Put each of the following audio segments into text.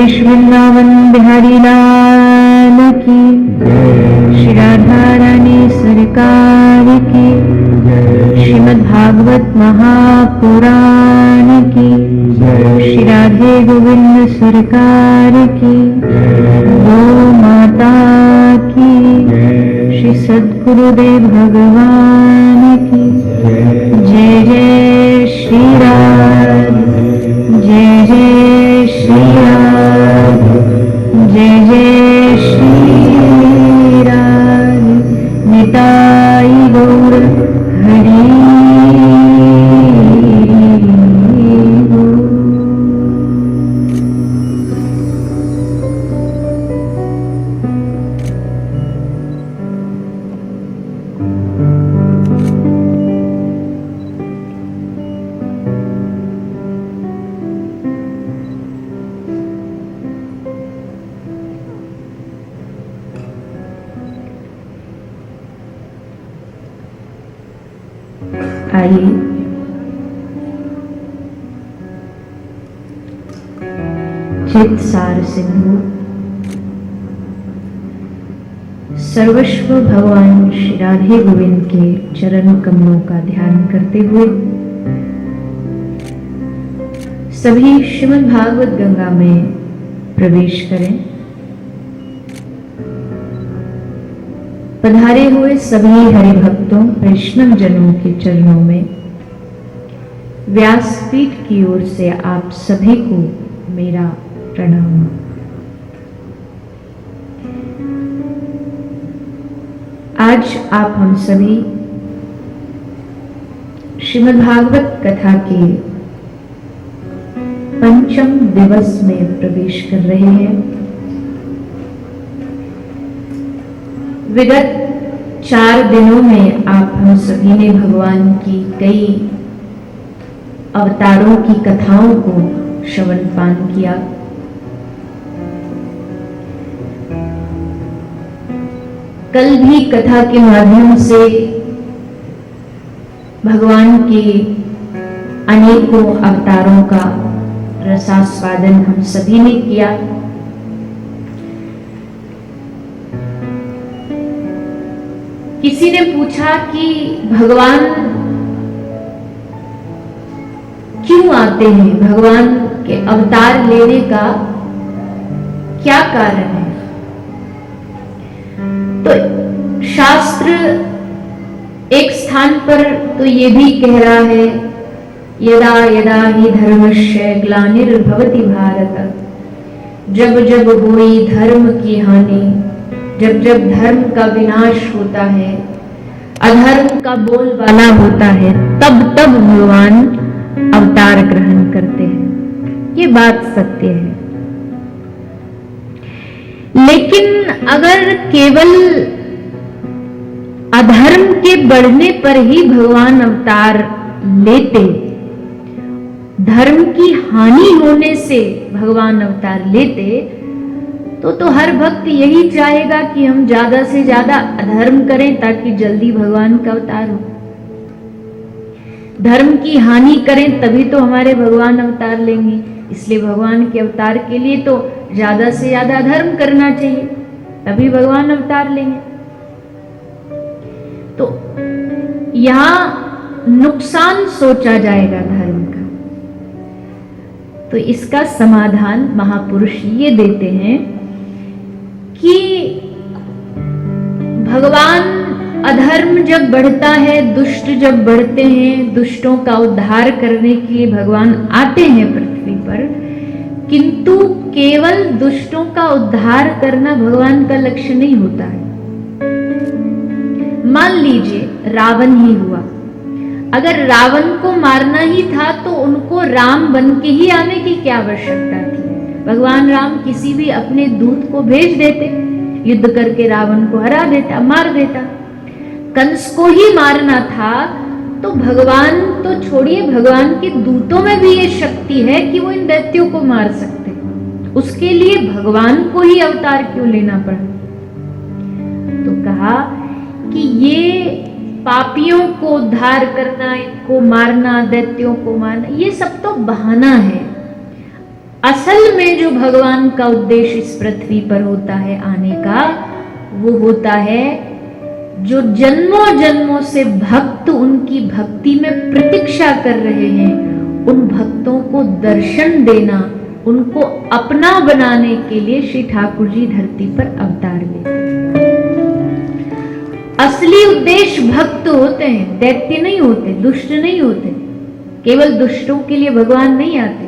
नरेश वृंदावन बिहारी लाल की, श्री राधा रानी सरकार की, श्रीमद् भागवत महापुराण की, श्री राधे गोविंद सरकार की, गौ माता की, श्री सद्गुरुदेव भगवान की। जय जय श्री राधे, जय जय श्री राधे, जय जय श्री राधे। निताई गौर हरि। आइए चित सार सिंधु सर्वस्व भगवान श्री राधे गोविंद के चरण कमलों का ध्यान करते हुए सभी श्रीमद् भागवत गंगा में प्रवेश करें। पधारे हुए सभी हरि भक्तों वैष्णव जनों के चरणों में व्यासपीठ की ओर से आप सभी को मेरा प्रणाम। आज आप हम सभी श्रीमद् भागवत कथा के पंचम दिवस में प्रवेश कर रहे हैं। विगत 4 दिनों में आप हम सभी ने भगवान की कई अवतारों की कथाओं को श्रवण पान किया। कल भी कथा के माध्यम से भगवान के अनेकों अवतारों का रसास्वादन हम सभी ने किया। किसी ने पूछा कि भगवान क्यों आते हैं, भगवान के अवतार लेने का क्या कारण है। तो शास्त्र एक स्थान पर तो ये भी कह रहा है, यदा यदा हि धर्मस्य ग्लानिर्भवति भारत, जब जब होई धर्म की हानि, जब जब धर्म का विनाश होता है, अधर्म का बोलबाला होता है, तब तब भगवान अवतार ग्रहण करते हैं। ये बात सत्य है। लेकिन अगर केवल अधर्म के बढ़ने पर ही भगवान अवतार लेते, धर्म की हानि होने से भगवान अवतार लेते, तो हर भक्त यही चाहेगा कि हम ज्यादा से ज्यादा अधर्म करें ताकि जल्दी भगवान का अवतार हो। धर्म की हानि करें तभी तो हमारे भगवान अवतार लेंगे। इसलिए भगवान के अवतार के लिए तो ज्यादा से ज्यादा धर्म करना चाहिए, तभी भगवान अवतार लेंगे। तो यहां नुकसान सोचा जाएगा धर्म का। तो इसका समाधान महापुरुष ये देते हैं कि भगवान अधर्म जब बढ़ता है, दुष्ट जब बढ़ते हैं, दुष्टों का उद्धार करने के लिए भगवान आते हैं पृथ्वी पर, किंतु केवल दुष्टों का उद्धार करना भगवान का लक्ष्य नहीं होता है। मान लीजिए रावण ही हुआ, अगर रावण को मारना ही था तो उनको राम बन के ही आने की क्या आवश्यकता थी। भगवान राम किसी भी अपने दूत को भेज देते, युद्ध करके रावण को हरा देता, मार देता। कंस को ही मारना था तो भगवान तो छोड़िए, भगवान के दूतों में भी ये शक्ति है कि वो इन दैत्यों को मार सकते। उसके लिए भगवान को ही अवतार क्यों लेना पड़ा। तो कहा कि ये पापियों को उद्धार करना, इनको मारना, दैत्यों को मारना, ये सब तो बहाना है। असल में जो भगवान का उद्देश्य इस पृथ्वी पर होता है आने का, वो होता है जो जन्मों जन्मों से भक्त उनकी भक्ति में प्रतीक्षा कर रहे हैं, उन भक्तों को दर्शन देना, उनको अपना बनाने के लिए श्री ठाकुर जी धरती पर अवतार लेते हैं। असली उद्देश्य भक्त होते हैं, दैत्य नहीं होते, दुष्ट नहीं होते। केवल दुष्टों के लिए भगवान नहीं आते।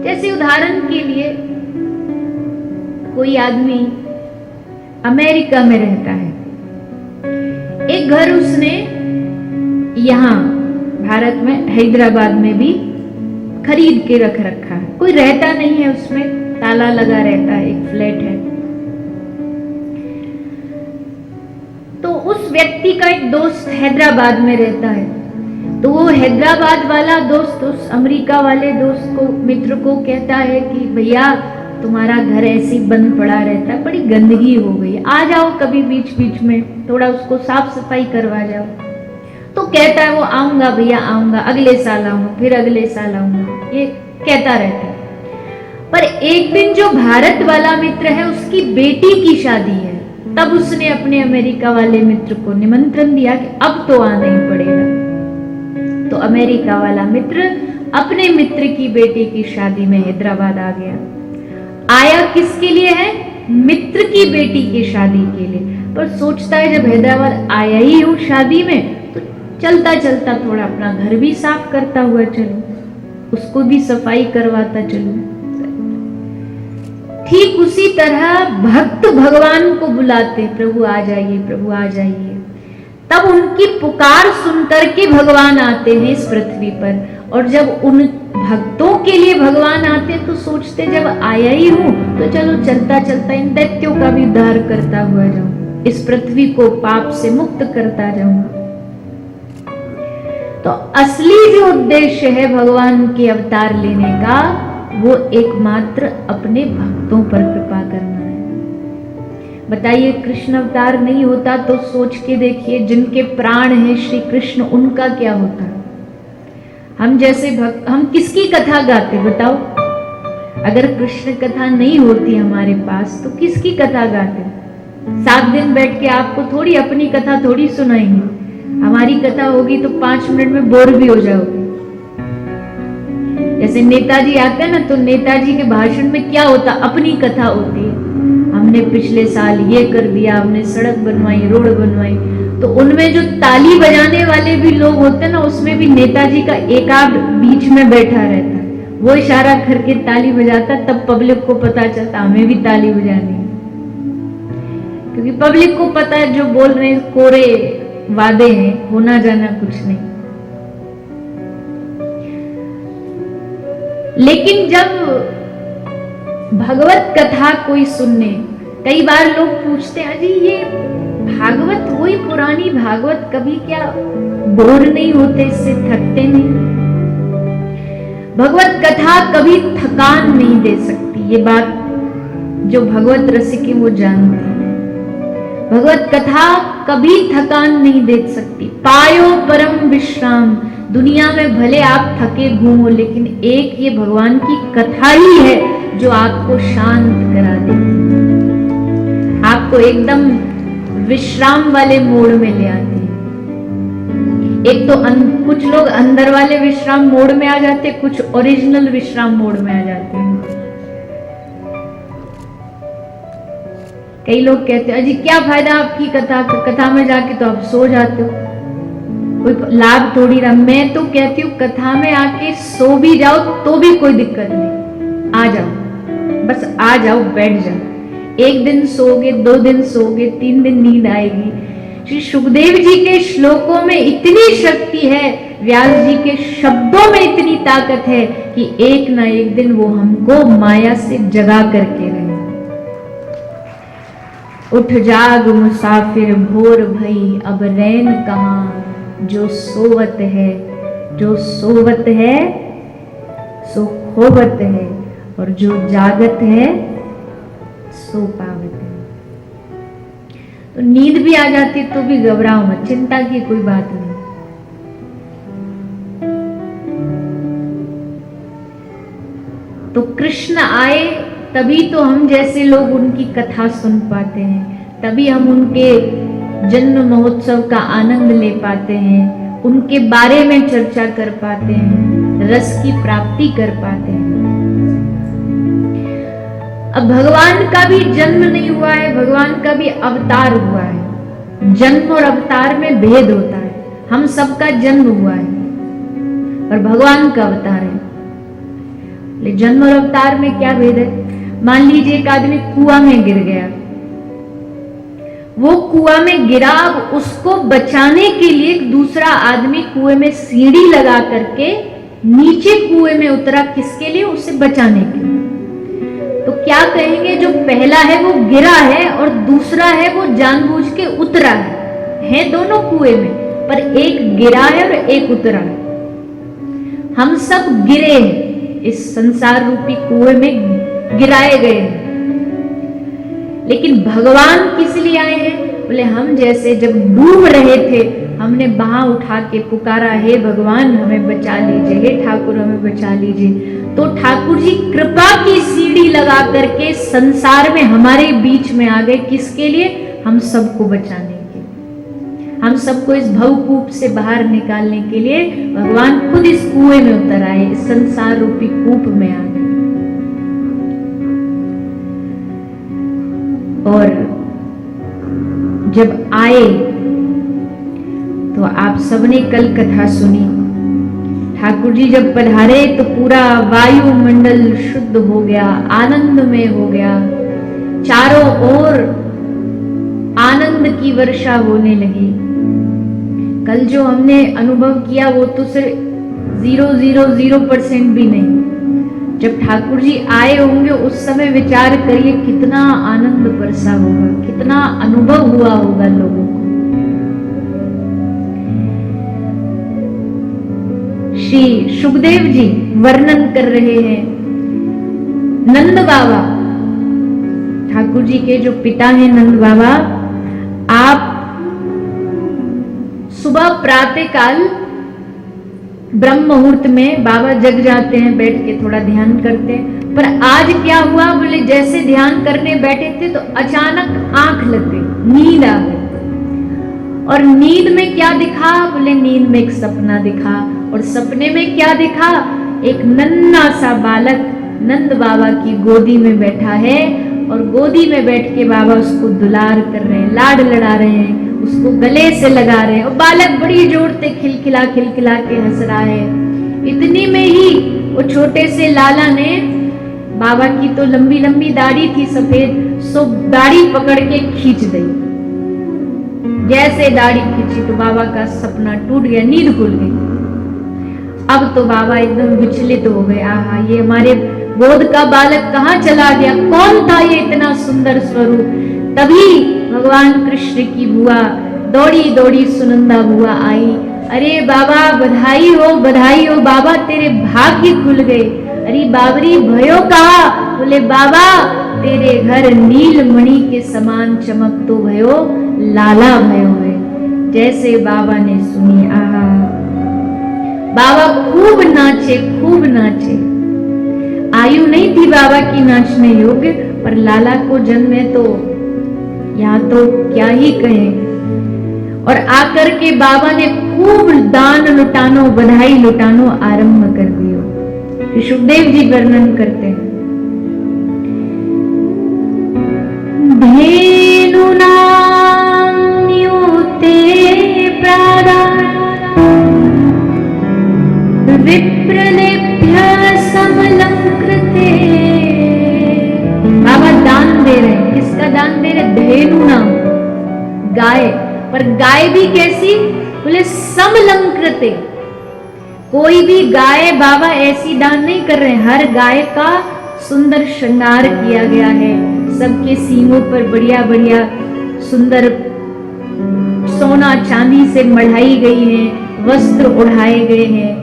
जैसे उदाहरण के लिए कोई आदमी अमेरिका में रहता है, एक घर उसने यहां भारत में हैदराबाद में भी खरीद के रख रखा है। कोई रहता नहीं है उसमें, ताला लगा रहता है, एक फ्लैट है। तो उस व्यक्ति का एक दोस्त हैदराबाद में रहता है, तो वो हैदराबाद वाला दोस्त उस अमेरिका वाले दोस्त को, मित्र को कहता है कि भैया तुम्हारा घर ऐसे ही बंद पड़ा रहता है, बड़ी गंदगी हो गई, आ जाओ कभी बीच बीच में, थोड़ा उसको साफ सफाई करवा जाओ। तो कहता है वो आऊंगा भैया आऊंगा, अगले साल आऊंगा, फिर अगले साल आऊंगा, ये कहता रहता है। पर एक दिन जो भारत वाला मित्र है उसकी बेटी की शादी है, तब उसने अपने अमेरिका वाले मित्र को निमंत्रण दिया कि अब तो आना ही पड़ेगा। तो अमेरिका वाला मित्र अपने मित्र की बेटी की शादी में हैदराबाद आ गया। आया किसके लिए है? मित्र की बेटी की शादी के लिए। पर सोचता है जब हैदराबाद आया ही हूं शादी में, तो चलता चलता थोड़ा अपना घर भी साफ करता हुआ चलूं, उसको भी सफाई करवाता चलूं। ठीक उसी तरह भक्त भगवान को बुलाते, प्रभु आ जाइए, प्रभु आ जाइए। तब उनकी पुकार सुनकर के भगवान आते हैं इस पृथ्वी पर। और जब उन भक्तों के लिए भगवान आते तो सोचते जब आया ही हूं तो चलो चलता चलता इन दैत्यों का भी उद्धार करता हुआ जाऊं, इस पृथ्वी को पाप से मुक्त करता जाऊंगा। तो असली जो उद्देश्य है भगवान के अवतार लेने का, वो एकमात्र अपने भक्तों पर कृपा करना है। बताइए कृष्ण अवतार नहीं होता तो सोच के देखिए, जिनके प्राण हैं श्री कृष्ण, उनका क्या होता? हम जैसे भक्त, हम किसकी कथा गाते बताओ? अगर कृष्ण कथा नहीं होती हमारे पास तो किसकी कथा गाते? 7 दिन बैठ के आपको थोड़ी अपनी कथा थोड़ी सुनाएंगे। हमारी कथा होगी तो 5 मिनट में बोर भी हो जाओगे। जैसे नेताजी आते हैं ना, तो नेताजी के भाषण में क्या होता? अपनी कथा होती है। हमने पिछले साल ये कर दिया, हमने सड़क बनवाई, रोड बनवाई। तो उनमें जो ताली बजाने वाले भी लोग होते हैं ना, उसमें भी नेताजी का एक आध बीच में बैठा रहता है, वो इशारा करके ताली बजाता, तब पब्लिक को पता चलता हमें भी ताली बजानी है। क्योंकि पब्लिक को पता है जो बोल रहे हैं कोरे वादे हैं, होना जाना कुछ नहीं। लेकिन जब भगवत कथा कोई सुनने, कई बार लोग पूछते हैं, अजी ये भागवत वही पुरानी भागवत, कभी क्या बोर नहीं होते, इससे थकते नहीं? भगवत कथा कभी थकान नहीं दे सकती, ये बात जो भगवत रसिक है वो जानते हैं। भगवत कथा कभी थकान नहीं दे सकती। पायो परम विश्राम, दुनिया में भले आप थके घूमो, लेकिन एक ये भगवान की कथा ही है जो आपको शांत करा देती, आपको एकदम विश्राम वाले मोड में ले आती है। एक तो कुछ लोग अंदर वाले विश्राम मोड में आ जाते, कुछ ओरिजिनल विश्राम मोड में आ जाते हैं। कई लोग कहते हैं, अजी क्या फायदा आपकी कथा में जाके तो आप सो जाते हो, कोई लाभ थोड़ी रहा। मैं तो कहती हूँ कथा में आके सो भी जाओ तो भी कोई दिक्कत नहीं, आ जाओ, बस आ जाओ, बैठ जाओ। 1 दिन सोगे, 2 दिन सोगे, 3 दिन नींद आएगी। श्री सुखदेव जी के श्लोकों में इतनी शक्ति है, व्यास जी के शब्दों में इतनी ताकत है कि एक ना एक दिन वो हमको माया से जगा करके रहे। उठ जाग मुसाफिर भोर भई, अब रैन कहाँ, जो सोवत है, जो सोवत है सो खोवत है, और जो जागत है सो पावत है। तो नींद भी आ जाती तो भी घबराओ मत, चिंता की कोई बात नहीं। तो कृष्ण आए तभी तो हम जैसे लोग उनकी कथा सुन पाते हैं, तभी हम उनके जन्म महोत्सव का आनंद ले पाते हैं, उनके बारे में चर्चा कर पाते हैं, रस की प्राप्ति कर पाते हैं। अब भगवान का भी जन्म नहीं हुआ है, भगवान का भी अवतार हुआ है। जन्म और अवतार में भेद होता है। हम सबका जन्म हुआ है और भगवान का अवतार है। जन्म और अवतार में क्या भेद है? मान लीजिए एक आदमी कुआं में गिर गया, वो कुआं में गिरा, अब उसको बचाने के लिए एक दूसरा आदमी कुएं में सीढ़ी लगा करके नीचे कुएं में उतरा, किसके लिए? उसे बचाने के लिए। तो क्या कहेंगे? जो पहला है वो गिरा है और दूसरा है वो जानबूझ के उतरा है दोनों कुएं में, पर एक गिरा है और एक उतरा है। हम सब गिरे हैं, इस संसार रूपी कुएं में गिराए गए हैं। लेकिन भगवान किस लिए आए हैं? बोले हम जैसे जब डूब रहे थे, हमने बाह उठा के पुकारा, हे भगवान हमें बचा लीजिए, हे ठाकुर हमें बचा लीजिए, तो ठाकुर जी कृपा की सीढ़ी लगा करके संसार में हमारे बीच में आ गए। किसके लिए? हम सबको बचाने के लिए, हम सबको इस भवकूप से बाहर निकालने के लिए भगवान खुद इस कुएं में उतर आए, इस संसार रूपी कूप में आ गए। और जब आए तो आप सबने कल कथा सुनी, ठाकुर जी जब पधारे तो पूरा वायुमंडल शुद्ध हो गया, आनंदमय हो गया, चारों ओर आनंद की वर्षा होने लगी। कल जो हमने अनुभव किया वो तो सिर्फ 0.00% भी नहीं। जब ठाकुर जी आए होंगे उस समय विचार करिए कितना आनंद बरसा होगा, कितना अनुभव हुआ होगा लोगों को। श्री सुखदेव जी वर्णन कर रहे हैं, नंद बाबा, ठाकुर जी के जो पिता हैं नंद बाबा, आप सुबह प्रातः काल ब्रह्म मुहूर्त में बाबा जग जाते हैं, बैठ के थोड़ा ध्यान करते हैं। पर आज क्या हुआ? बोले जैसे ध्यान करने बैठे थे तो अचानक आंख लग गई, नींद आ गई। और नींद में क्या दिखा? बोले नींद में एक सपना दिखा, और सपने में क्या दिखा? एक नन्हा सा बालक नंद बाबा की गोदी में बैठा है, और गोदी में बैठ के बाबा उसको दुलार कर रहे हैं, लाड लड़ा रहे हैं, उसको गले से लगा रहे हैं, और बालक बड़ी जोर से खिलखिला के हंस रहा है। इतनी में ही वो छोटे से लाला ने, बाबा की तो लंबी लंबी दाढ़ी थी सफेद, सो दाढ़ी पकड़ के खींच दी। जैसे दाढ़ी खींची तो बाबा का सपना टूट गया, नींद खुल गई। अब तो बाबा एकदम विचलित हो गए, आहा ये हमारे गोद का बालक कहाँ चला गया, कौन था ये इतना सुंदर स्वरूप। तभी भगवान कृष्ण की बुआ दौड़ी दौड़ी सुनंदा बुआ आई, अरे बाबा बधाई हो बाबा, तेरे भाग्य खुल गए। अरे बाबरी भयो कहा? बोले बाबा तेरे घर नीलमणि के समान चमक तो भयो, लाला भयो है। जैसे बाबा ने सुनी, आहा, बाबा खूब नाचे, खूब नाचे। आयु नहीं थी बाबा की नाचने योग्य, पर लाला को जन्मे तो यहाँ तो क्या ही कहें। और आकर के बाबा ने खूब दान लुटानो, बधाई लुटानो आरंभ कर दियो। सुखदेव जी वर्णन करते हैं, धेनुनां यूते प्रादान विप्रलेभ्यः समलंकृते। बाबा दान दे रहे हैं, किसका दान दे रहे? धेनु नाम, गाय। पर गाय भी कैसी? बोले समलंकृते। कोई भी गाय बाबा ऐसी दान नहीं कर रहे हैं, हर गाय का सुंदर श्रृंगार किया गया है, सबके सींगों पर बढ़िया बढ़िया सुंदर सोना चांदी से मढ़ाई गई है, वस्त्र उड़ाए गए हैं,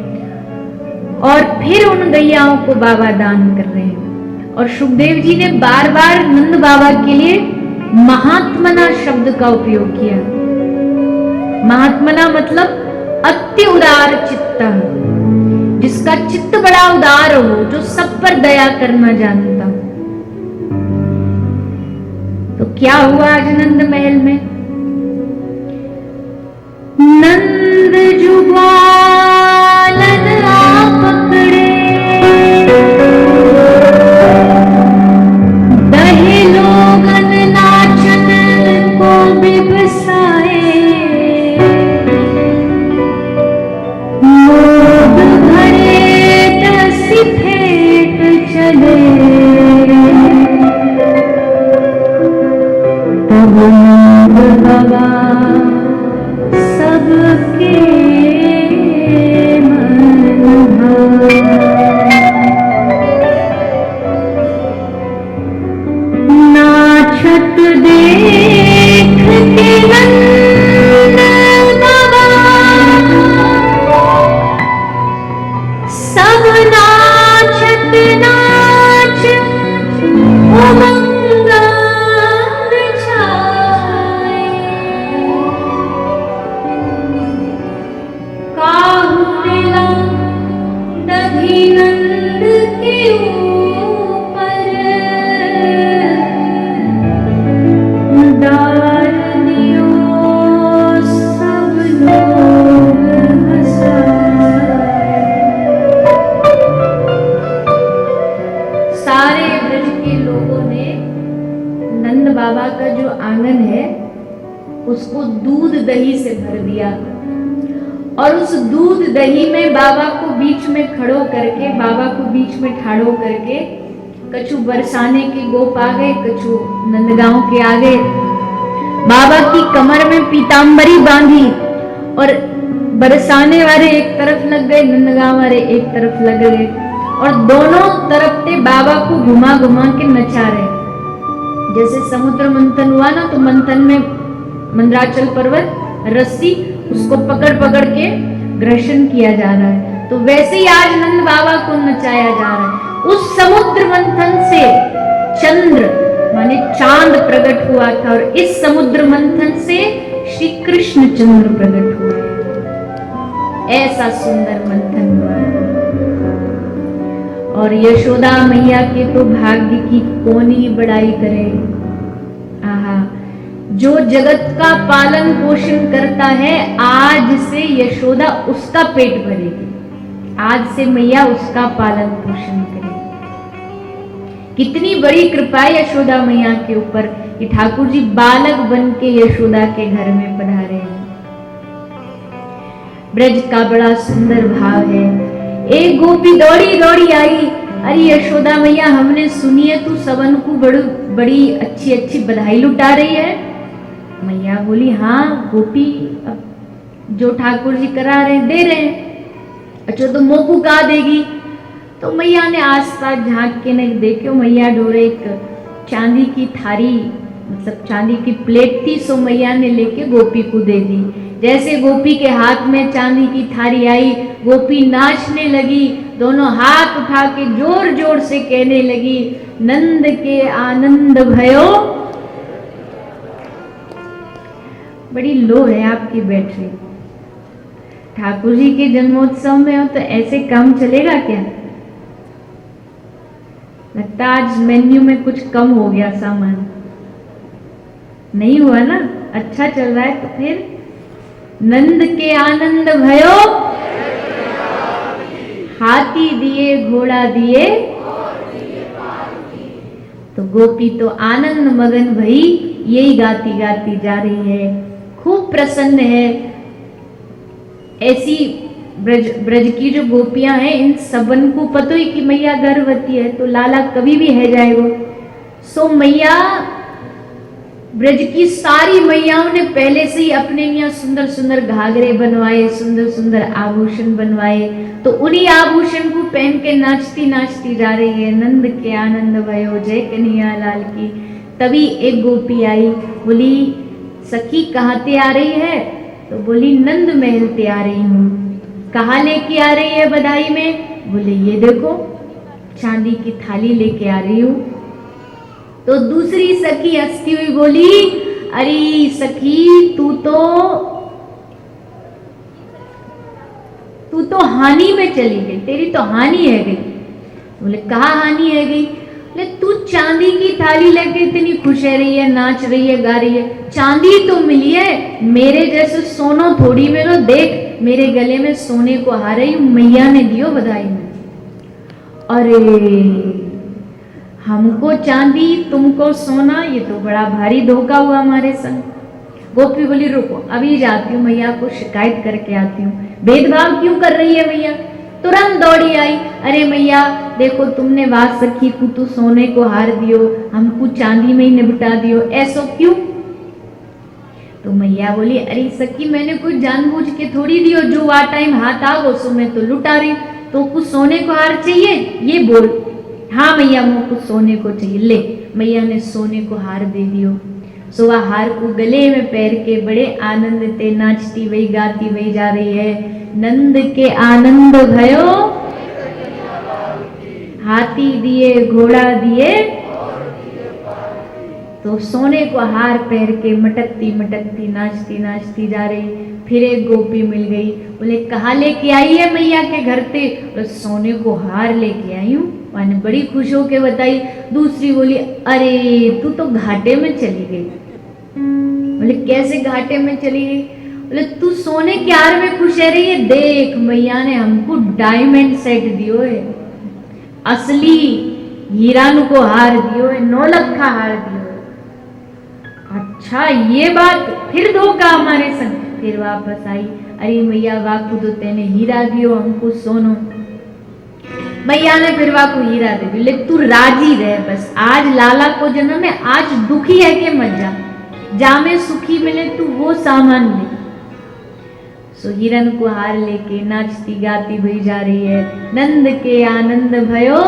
और फिर उन गैयाओं को बाबा दान कर रहे हैं। और सुखदेव जी ने बार बार नंद बाबा के लिए महात्मना शब्द का उपयोग किया। महात्मना मतलब अति उदार चित्त, जिसका चित्त बड़ा उदार हो, जो सब पर दया करना जानता हूं। तो क्या हुआ आज नंद महल में? नंद जुबालन आ पकड़े, दहे लोगन नाचन को बिबसाए, लोग भरे दसी फेट चले, तब नंद बाबा सबके मन भाए। नाचत देख के नंद बाबा सब नाचत नाच उमंग छाए। काहू मिला दधी नंद के ऊपर, डाल दियो सब लोग हंसाए। सारे ब्रज के लोगों ने नंद बाबा का जो आंगन है उसको दूध दही से भर दिया, और उस दूध दही में बाबा को बीच में खड़ो करके, बाबा को बीच में ठाड़ो करके कछु बरसाने के गोप आ गए, कछु नंदगांव के आ गए। बाबा की कमर में पीतांबरी बांधी और बरसाने वाले एक तरफ लग गए, नंदगांव वाले एक तरफ लग गए, और दोनों तरफ से बाबा को घुमा घुमा के नचा रहे। जैसे समुद्र मंथन हुआ ना, तो मंथन में मंदराचल पर्वत रस्सी उसको पकड़ पकड़ के घर्षण किया जा रहा है, तो वैसे ही आज नंद बाबा को नचाया जा रहा है। उस समुद्र मंथन से चंद्र माने चांद प्रकट हुआ था, और इस समुद्र मंथन से श्री कृष्ण चंद्र प्रकट हुआ। ऐसा सुंदर मंथन हुआ। और यशोदा मैया के तो भाग्य की कौन ही बड़ाई करे। आहा, जो जगत का पालन पोषण करता है, आज से यशोदा उसका पेट भरेगी, आज से मैया उसका पालन पोषण करेगी। कितनी बड़ी कृपा है यशोदा मैया के ऊपर कि ठाकुर जी बालक बन के यशोदा के घर में पधारे हैं। ब्रज का बड़ा सुंदर भाव है। एक गोपी दौड़ी दौड़ी आई, अरे यशोदा मैया हमने सुनी है तू सबन को बड़ी अच्छी अच्छी बधाई लुटा रही है। मैया बोली हाँ गोपी, अब जो ठाकुर जी करा रहे हैं दे रहे हैं, अच्छा तो मोकू का देगी। तो मैया ने आसपास झांक के ने देखो, मैया ढोरे एक चांदी की थारी मतलब चांदी की प्लेट थी, सो मैया ने लेके गोपी को दे दी। जैसे गोपी के हाथ में चांदी की थारी आई, गोपी नाचने लगी, दोनों हाथ उठा के जोर जोर से कहने लगी, नंद के आनंद भयो। बड़ी लो है आपकी बैटरी। ठाकुर जी के जन्मोत्सव में हो तो ऐसे काम चलेगा क्या? लगता आज मेन्यू में कुछ कम हो गया सामान। नहीं हुआ ना, अच्छा चल रहा है। तो फिर नंद के आनंद भयो, हाथी दिए घोड़ा दिए, तो गोपी तो आनंद मगन भई यही गाती गाती जा रही है, खूब प्रसन्न है। ऐसी ब्रज की जो गोपियां हैं, इन सबन को पता ही कि मैया गर्भवती है, तो लाला कभी भी है जाएगा। सो मैया ब्रज की सारी मैयाओं ने पहले से ही अपने यहाँ सुंदर सुंदर घाघरे बनवाए, सुंदर सुंदर आभूषण बनवाए, तो उन्हीं आभूषण को पहन के नाचती नाचती जा रही है। नंद के आनंद भयो, जय कन्हैया लाल की। तभी एक गोपी आई, बोली सखी कहाँ ते आ रही है? तो बोली नंद महल ते आ रही हूँ। कहाँ लेके आ रही है बधाई में? बोले ये देखो चांदी की थाली लेके आ रही हूँ। तो दूसरी सखी हंसती हुई बोली, अरे सखी तू तो हानि में चली गई, तेरी तो हानि है गई। बोले कहाँ हानि है गई? बोले तू चांदी की थाली लेके इतनी खुश है रही है, नाच रही है, गा रही है, चांदी तो मिली है, मेरे जैसे सोनो थोड़ी मिलो, देख मेरे गले में सोने को हार रही हूँ, मैया ने दियो बधाई में। अरे हमको चांदी तुमको सोना, ये तो बड़ा भारी धोखा हुआ हमारे संग। गोपी बोली रुको अभी जाती हूँ, मैया को शिकायत करके आती हूँ, भेदभाव क्यों कर रही है मैया? तुरंत दौड़ी आई, अरे मैया देखो तुमने वास सखी को तो सोने को हार दियो, हमको चांदी में ही निपटा दियो, ऐसो क्यों? तो मैया बोली अरे सखी मैंने कोई जानबूझ के थोड़ी दियो, जो आ टाइम हाथ आ वो सो मैं तो लुटा रही, तो कुछ सोने को हार चाहिए ये बोल। हाँ मैया मुझको कुछ सोने को चाहिए, ले मैया ने सोने को हार दे दियो। सो वह हार को गले में पैर के बड़े आनंद ते नाचती वही गाती वही जा रही है, नंद के आनंद भयो हाथी दिए घोड़ा दिए, तो सोने को हार पहन के मटकती मटकती नाचती नाचती जा रही। फिर एक गोपी मिल गई, बोले कहाँ लेके आई है मैया के घर पे? तो सोने को हार लेके आई हूँ, मैंने बड़ी खुश होके बताई। दूसरी बोली अरे तू तो घाटे में चली गई। बोले कैसे घाटे में चली गई? बोले तू सोने के हार में खुश रह रही है, देख मैया ने हमको डायमंड सेट दियो है, असली हीरानु को हार दियो है, 9 लाख का हार दियो है। अच्छा ये बात, फिर धोखा हमारे संग। फिर वापस आई, अरे मैया वाकू तो तेने हीरा दियो हमको सोनो। मैया ने फिर वाकू हीरा दे दियो, लेकिन तू राजी रहे बस, आज लाला को जन्म है, आज दुखी है के मत जा, जामे सुखी मिले तू वो सामान ले। सो हिरन को हार लेके नाचती गाती हुई जा रही है, नंद के आनंद भयो।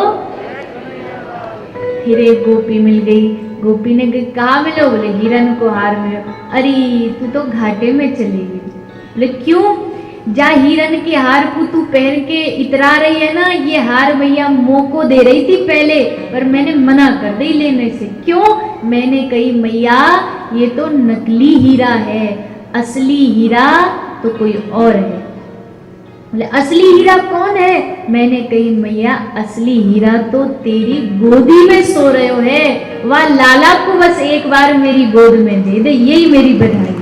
फिर एक गोपी मिल गई, गोपी ने कहा मिलो? बोले हिरन को हार मिलो। अरे तू तो घाटे में चली गई। बोले क्यों? जा हिरन के हार को तू पहन के इतरा रही है ना, ये हार भैया मोह को दे रही थी पहले, पर मैंने मना कर दी लेने से। क्यों? मैंने कही मैया ये तो नकली हीरा है, असली हीरा तो कोई और है। बोले असली हीरा कौन है? मैंने कही मैया असली हीरा तो तेरी गोदी में सो रहे हो है, वह लाला को बस एक बार मेरी गोद में दे दे, यही मेरी बधाई।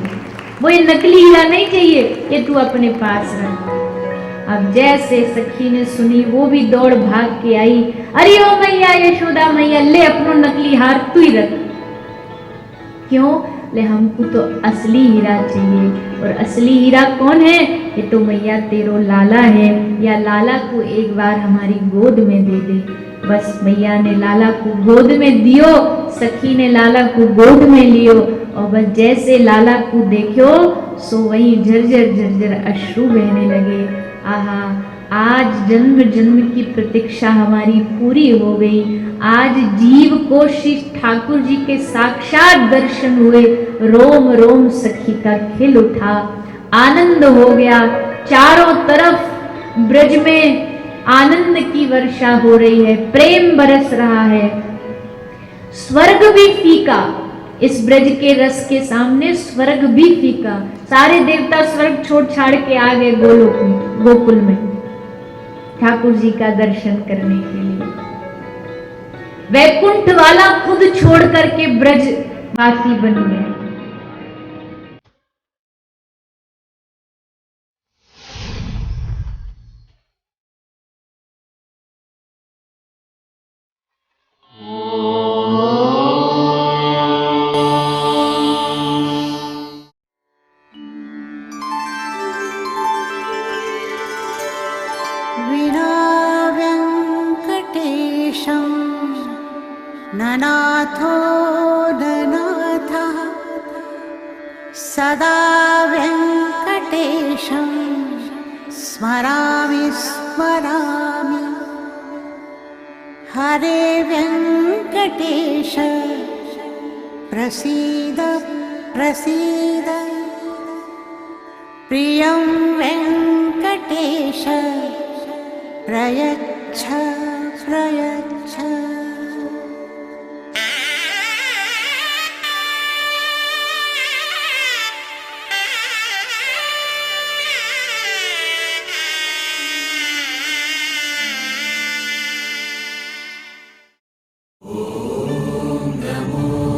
वो ये नकली हीरा नहीं चाहिए, ये तू अपने पास रख। अब जैसे सखी ने सुनी वो भी दौड़ भाग के आई, अरे ओ मैया यशोदा मैया ले अपनो नकली हार तू ही रख। क्यों? ले हमको तो असली हीरा चाहिए, और असली हीरा कौन है? ये तो मैया तेरो लाला है, या लाला को एक बार हमारी गोद में दे दे। बस मैया ने लाला को गोद में दियो, सखी ने लाला को गोद में लियो, और बस जैसे लाला को देखो सो वही झरझर झरझर अश्रु बहने लगे। आहा आज जन्म जन्म की प्रतीक्षा हमारी पूरी हो गई, आज जीव को श्री ठाकुर जी के साक्षात दर्शन हुए, रोम रोम सखी का खिल उठा, आनंद हो गया। चारों तरफ ब्रज में आनंद की वर्षा हो रही है, प्रेम बरस रहा है, स्वर्ग भी फीका। इस ब्रज के रस के सामने स्वर्ग भी फीका, सारे देवता स्वर्ग छोड़ छाड़ के आ गए गोलोक में, गोकुल में ठाकुर जी का दर्शन करने के लिए। वैकुंठ वाला खुद छोड़ करके ब्रज वासी बन गए। ननाथो ननाथः सदा वेङ्कटेशं स्मरामि स्मरामि। हरे वेङ्कटेश प्रसीद प्रसीद, प्रियं वेङ्कटेश प्रयच्छ प्रयच्छ। नमो